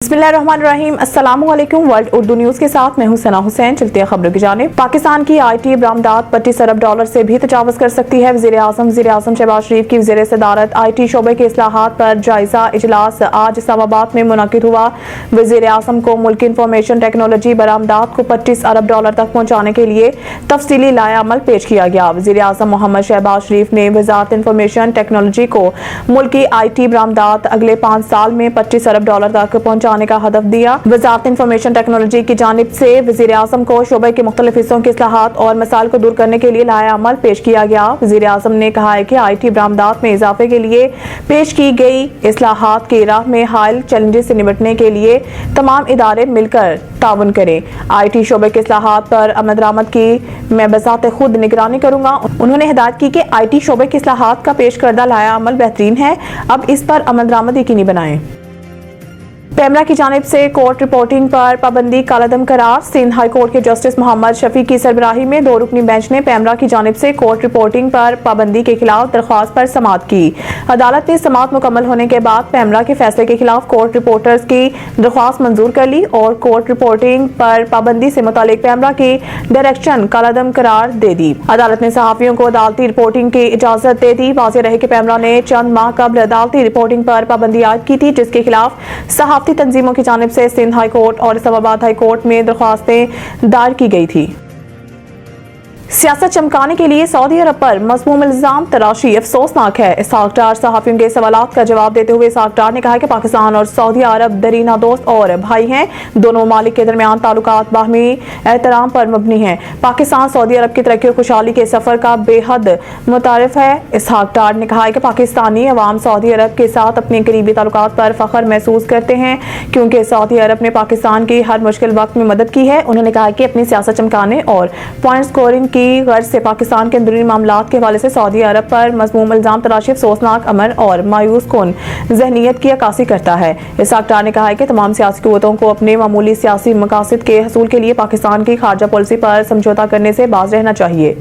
बिस्मिल्लाहिर्रहमानिर्रहीम। अस्सलाम वालेकुम। वर्ल्ड उर्दू न्यूज़ के साथ मैं हूं सना हुसैन। चलते हैं खबरों की जानिब। पाकिस्तान की IT बरामदात 25 अरब डॉलर से भी तजावज़ कर सकती है। वज़ीर आज़म शहबाज शरीफ की वज़ीर सदारत IT शोबे के इस्लाहात पर जायजा इजलास आज इस्लामाबाद में मुनक़िद हुआ। वज़ीर आज़म को मुल्क की इंफॉर्मेशन टेक्नोलॉजी बरामदात को 25 अरब डॉलर तक पहुँचाने के लिए तफसीली लाएअमल पेश किया गया। वज़ीर आज़म शहबाज शरीफ ने वज़ारत इंफॉर्मेशन टेक्नोलॉजी को मुल्क की IT बरामदात अगले 5 साल में 25 अरब डॉलर तक पहुँचाने का हदफ दिया। वज़ारत इंफॉर्मेशन टेक्नोलॉजी की जानिब से वज़ीर आज़म को शोबे के मुख्तलिफ हिस्सों के इस्लाहात और मसाइल को दूर करने के लिए लाएअमल पेश किया गया। वज़ीर आज़म ने कहा है कि IT बरामदात में इजाफे के लिए पेश की गई इस्लाहात की राह में हायल चैलेंजेस से निपटने के लिए तमाम इदारे मिलकर ताउन करें। IT शोबे के इस्लाहात पर अमल दरामद की मैं बज़ाते खुद निगरानी करूंगा। उन्होंने हिदायत की कि IT शोबे के इस्लाहात का पेश करदा लाएअमल बेहतरीन है, अब इस पर अमल दरामद यकीनी बनाएं। पैमरा की जानिब से कोर्ट रिपोर्टिंग पर पाबंदी कालादम करार। सिंध हाई कोर्ट के जस्टिस मोहम्मद शफी की सरबराही में 2 रुकनी बेंच ने पैमरा की जानिब से कोर्ट रिपोर्टिंग पर पाबंदी के खिलाफ दरख्वास्त पर समाअत की। अदालत ने समाअत मुकम्मल होने के बाद पैमरा के फैसले के खिलाफ कोर्ट रिपोर्टर्स की दरख्वास्त मंजूर कर ली और कोर्ट रिपोर्टिंग पर पाबंदी से मुतालिक पैमरा की डायरेक्शन कालादम करार दे दी। अदालत ने सहाफियों को अदालती रिपोर्टिंग की इजाजत दे दी। वाज़ेह रहे कि पैमरा ने चंद माह कबल अदालती रिपोर्टिंग पर पाबंदी आयद की थी, जिसके खिलाफ सहाफती तंजीमों की जानिब से सिंध हाई कोर्ट और इस्लामाबाद हाई कोर्ट में दरख्वास्तें दायर की गई थी। सियासत चमकाने के लिए सऊदी अरब पर मज़मूम इल्जाम तराशी अफसोसनाक है। इसहाक डार सहाफियों के सवालात का जवाब देते हुए इसहाक डार ने कहा कि पाकिस्तान और सऊदी अरब दरीना दोस्त और भाई हैं। दोनों ममालिक के दरमियान ताल्लुकात बाहमी एहतराम पर मबनी हैं। पाकिस्तान सऊदी अरब की तरक्की और खुशहाली के सफर का बेहद मुतारिफ है। इसहाक डार ने कहा कि पाकिस्तानी अवाम सऊदी अरब के साथ अपने करीबी ताल्लुकात पर फख्र महसूस करते हैं, क्योंकि सऊदी अरब ने पाकिस्तान की हर मुश्किल वक्त में मदद की है। उन्होंने कहा कि अपनी सियासत चमकाने और पॉइंट स्कोरिंग की गर्ज से पाकिस्तान के अंदरूनी मामलात के हवाले से सऊदी अरब पर मज़मूम इल्जाम तराशी अफसोसनाक अमर और मायूस कुन ज़हनियत की अक्कासी करता है। इसहाक डार ने कहा है कि तमाम सियासी क़ुव्वतों को अपने मामूली सियासी मकासद के हसूल के लिए पाकिस्तान की खारजा पॉलिसी पर समझौता करने से बाज रहना चाहिए।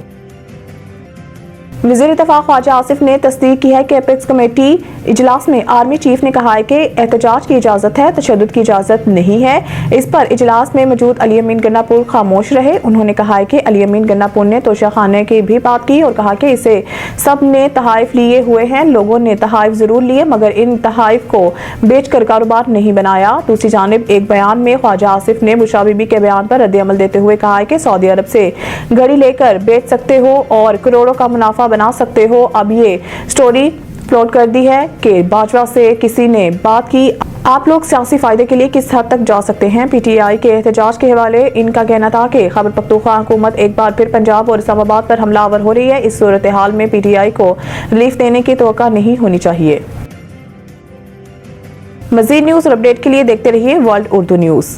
वज़ीर इत्तफ़ाक़ ख्वाजा आसिफ ने तस्दीक की है कि एपेक्स कमेटी इजलास में आर्मी चीफ ने कहा है कि एहतजाज की इजाज़त है, तशद्दुद की इजाज़त नहीं है। इस पर इजलास में मौजूद अली अमीन गन्नापुर खामोश रहे। उन्होंने कहा है कि अली अमीन गन्नापुर ने तोशाखाने की भी बात की और कहा कि इसे सब ने तहाइफ लिए हुए हैं। लोगों ने तहाइफ ज़रूर लिए, मगर इन तहाइफ को बेच कर कारोबार नहीं बनाया। दूसरी जानिब एक बयान में ख्वाजा आसिफ ने बुशरा बीबी के बयान पर रद्द-ए-अमल देते हुए कहा है कि सऊदी अरब से घड़ी लेकर बेच सकते हो और करोड़ों का मुनाफा बना सकते हो। अब ये स्टोरी फ्लोट कर दी है कि बाजवा से किसी ने बात की। आप लोग सियासी फायदे के लिए किस हद तक जा सकते हैं। PTI के एहतजाज के हवाले इनका कहना था कि खैबर पख्तूनख्वा हुकूमत एक बार फिर पंजाब और इस्लामाबाद पर हमलावर हो रही है। इस सूरत हाल में PTI को रिलीफ देने की तवक्को नहीं होनी चाहिए। मज़ीद न्यूज़ और अपडेट के लिए देखते रहिए वर्ल्ड उर्दू न्यूज़।